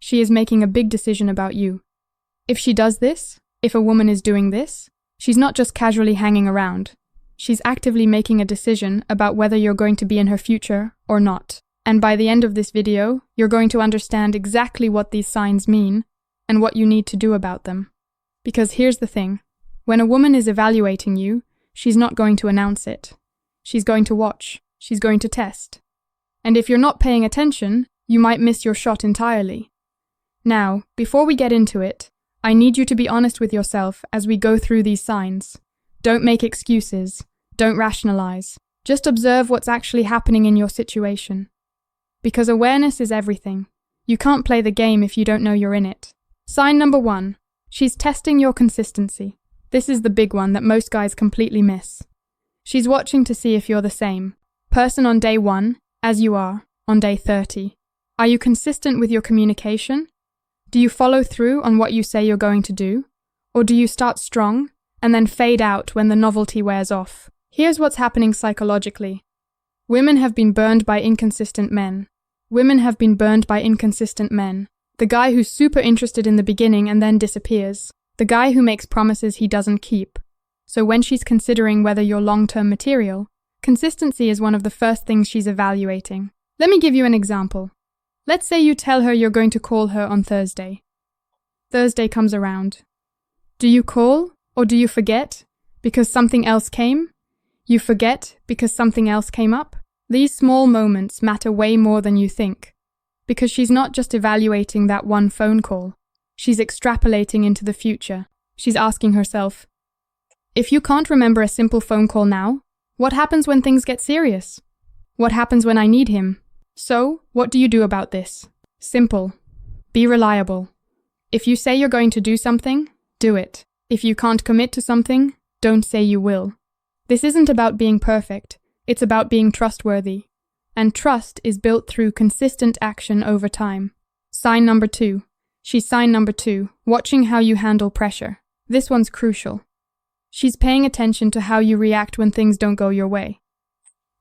she is making a big decision about you. If she does this, if a woman is doing this, she's not just casually hanging around. She's actively making a decision about whether you're going to be in her future or not. And by the end of this video, you're going to understand exactly what these signs mean and what you need to do about them. Because here's the thing, when a woman is evaluating you, she's not going to announce it. She's going to watch. She's going to test. And if you're not paying attention, you might miss your shot entirely. Now, before we get into it, I need you to be honest with yourself as we go through these signs. Don't make excuses. Don't rationalize. Just observe what's actually happening in your situation. Because awareness is everything. You can't play the game if you don't know you're in it. Sign number 1. She's testing your consistency. This is the big one that most guys completely miss. She's watching to see if you're the same person on day 1 as you are on day 30. Are you consistent with your communication? Do you follow through on what you say you're going to do? Or do you start strong and then fade out when the novelty wears off? Here's what's happening psychologically. Women have been burned by inconsistent men. Women have been burned by inconsistent men. The guy who's super interested in the beginning and then disappears. The guy who makes promises he doesn't keep. So when she's considering whether you're long-term material, consistency is one of the first things she's evaluating. Let me give you an example. Let's say you tell her you're going to call her on Thursday. Thursday comes around. Do you call or do you forget because something else came? You forget because something else came up? These small moments matter way more than you think. Because she's not just evaluating that one phone call. She's extrapolating into the future. She's asking herself, if you can't remember a simple phone call now, what happens when things get serious? What happens when I need him? So, what do you do about this? Simple. Be reliable. If you say you're going to do something, do it. If you can't commit to something, don't say you will. This isn't about being perfect. It's about being trustworthy. And trust is built through consistent action over time. Sign number 2. She's sign number 2, watching how you handle pressure. This one's crucial. She's paying attention to how you react when things don't go your way.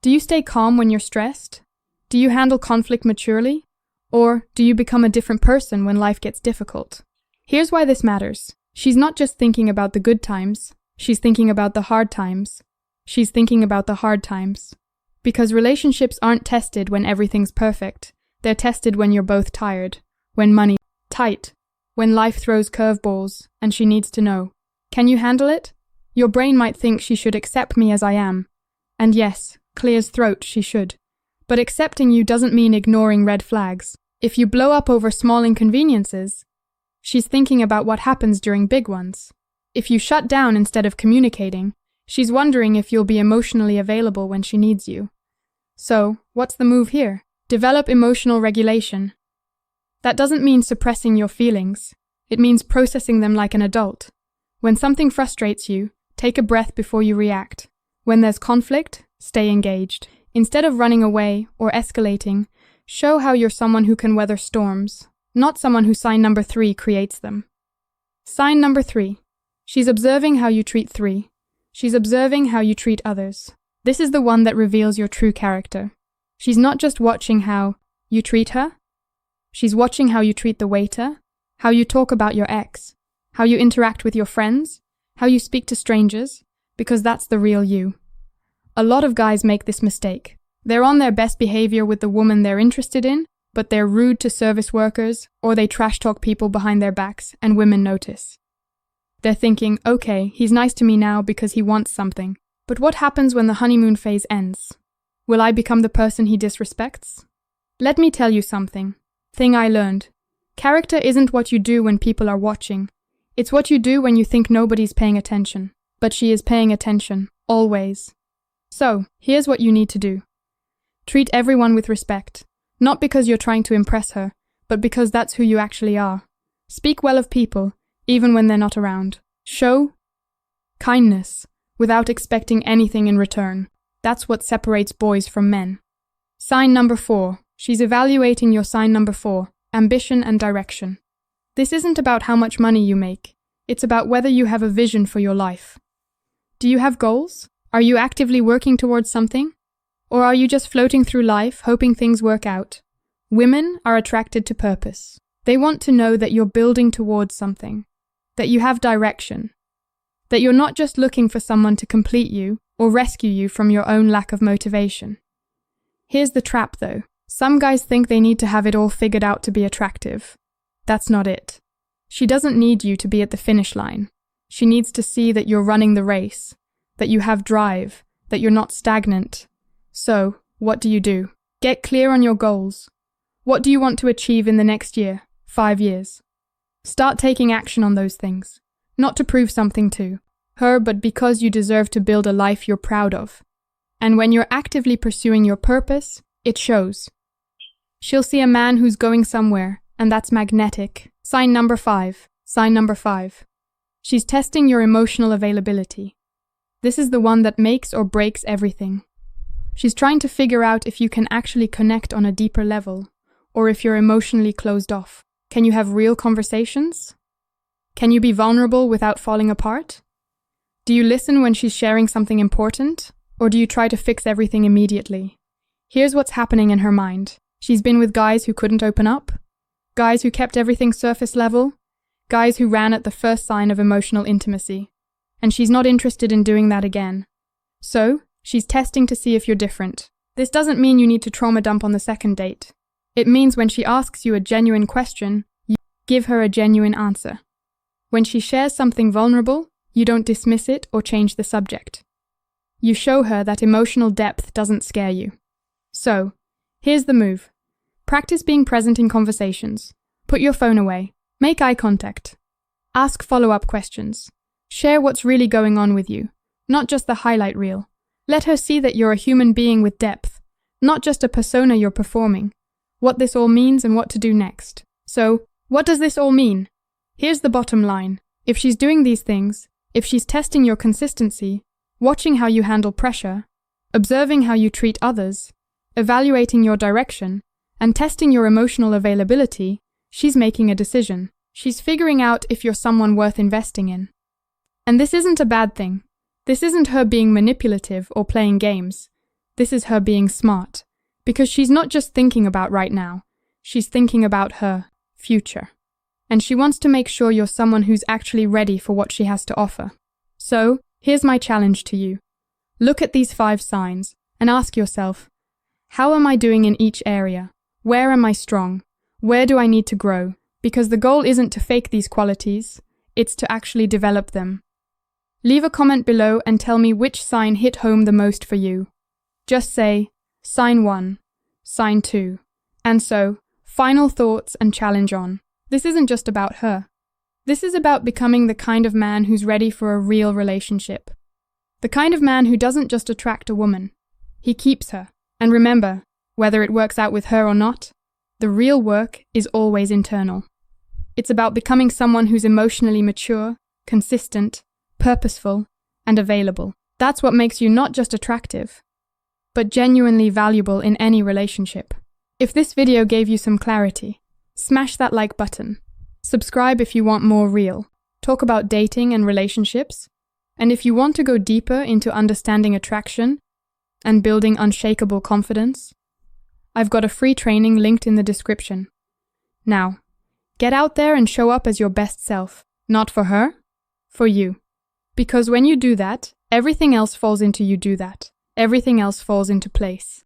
Do you stay calm when you're stressed? Do you handle conflict maturely? Or do you become a different person when life gets difficult? Here's why this matters. She's not just thinking about the good times. She's thinking about the hard times. She's thinking about the hard times. Because relationships aren't tested when everything's perfect. They're tested when you're both tired, when money's tight, when life throws curveballs, and she needs to know, can you handle it? Your brain might think she should accept me as I am. And yes, clears throat, she should. But accepting you doesn't mean ignoring red flags. If you blow up over small inconveniences, she's thinking about what happens during big ones. If you shut down instead of communicating, she's wondering if you'll be emotionally available when she needs you. So, what's the move here? Develop emotional regulation. That doesn't mean suppressing your feelings. It means processing them like an adult. When something frustrates you, take a breath before you react. When there's conflict, stay engaged. Instead of running away or escalating, show how you're someone who can weather storms, not someone who sign number 3 creates them. Sign number 3. She's observing how you treat 3. She's observing how you treat others. This is the one that reveals your true character. She's not just watching how you treat her. She's watching how you treat the waiter, how you talk about your ex, how you interact with your friends, how you speak to strangers, because that's the real you. A lot of guys make this mistake. They're on their best behavior with the woman they're interested in, but they're rude to service workers, or they trash talk people behind their backs, and women notice. They're thinking, okay, he's nice to me now because he wants something. But what happens when the honeymoon phase ends? Will I become the person he disrespects? Let me tell you something. Thing I learned. Character isn't what you do when people are watching. It's what you do when you think nobody's paying attention. But she is paying attention, always. So, here's what you need to do. Treat everyone with respect. Not because you're trying to impress her, but because that's who you actually are. Speak well of people, even when they're not around. Show kindness, without expecting anything in return. That's what separates boys from men. Sign number 4. She's evaluating your sign number 4, ambition and direction. This isn't about how much money you make. It's about whether you have a vision for your life. Do you have goals? Are you actively working towards something? Or are you just floating through life, hoping things work out? Women are attracted to purpose. They want to know that you're building towards something, that you have direction, that you're not just looking for someone to complete you or rescue you from your own lack of motivation. Here's the trap though. Some guys think they need to have it all figured out to be attractive. That's not it. She doesn't need you to be at the finish line. She needs to see that you're running the race, that you have drive, that you're not stagnant. So, what do? Get clear on your goals. What do you want to achieve in the next year, 5 years? Start taking action on those things, not to prove something to her, but because you deserve to build a life you're proud of. And when you're actively pursuing your purpose, it shows. She'll see a man who's going somewhere, and that's magnetic. Sign number 5. Sign number 5. She's testing your emotional availability. This is the one that makes or breaks everything. She's trying to figure out if you can actually connect on a deeper level, or if you're emotionally closed off. Can you have real conversations? Can you be vulnerable without falling apart? Do you listen when she's sharing something important, or do you try to fix everything immediately? Here's what's happening in her mind. She's been with guys who couldn't open up, guys who kept everything surface level, guys who ran at the first sign of emotional intimacy, and she's not interested in doing that again. So, she's testing to see if you're different. This doesn't mean you need to trauma dump on the second date. It means when she asks you a genuine question, you give her a genuine answer. When she shares something vulnerable, you don't dismiss it or change the subject. You show her that emotional depth doesn't scare you. So, here's the move. Practice being present in conversations. Put your phone away. Make eye contact. Ask follow-up questions. Share what's really going on with you, not just the highlight reel. Let her see that you're a human being with depth, not just a persona you're performing. What this all means and what to do next. So, what does this all mean? Here's the bottom line. If she's doing these things, if she's testing your consistency, watching how you handle pressure, observing how you treat others, evaluating your direction, and testing your emotional availability, she's making a decision. She's figuring out if you're someone worth investing in. And this isn't a bad thing. This isn't her being manipulative or playing games. This is her being smart. Because she's not just thinking about right now, she's thinking about her future. And she wants to make sure you're someone who's actually ready for what she has to offer. So, here's my challenge to you. Look at these 5 signs and ask yourself, how am I doing in each area? Where am I strong? Where do I need to grow? Because the goal isn't to fake these qualities, it's to actually develop them. Leave a comment below and tell me which sign hit home the most for you. Just say, Sign 1, Sign 2, and so, final thoughts and challenge on. This isn't just about her. This is about becoming the kind of man who's ready for a real relationship. The kind of man who doesn't just attract a woman. He keeps her. And remember, whether it works out with her or not, the real work is always internal. It's about becoming someone who's emotionally mature, consistent, purposeful, and available. That's what makes you not just attractive, but genuinely valuable in any relationship. If this video gave you some clarity, smash that like button. Subscribe if you want more real talk about dating and relationships. And if you want to go deeper into understanding attraction and building unshakable confidence, I've got a free training linked in the description. Now, get out there and show up as your best self. Not for her, for you. Because when you do that, everything else falls into place.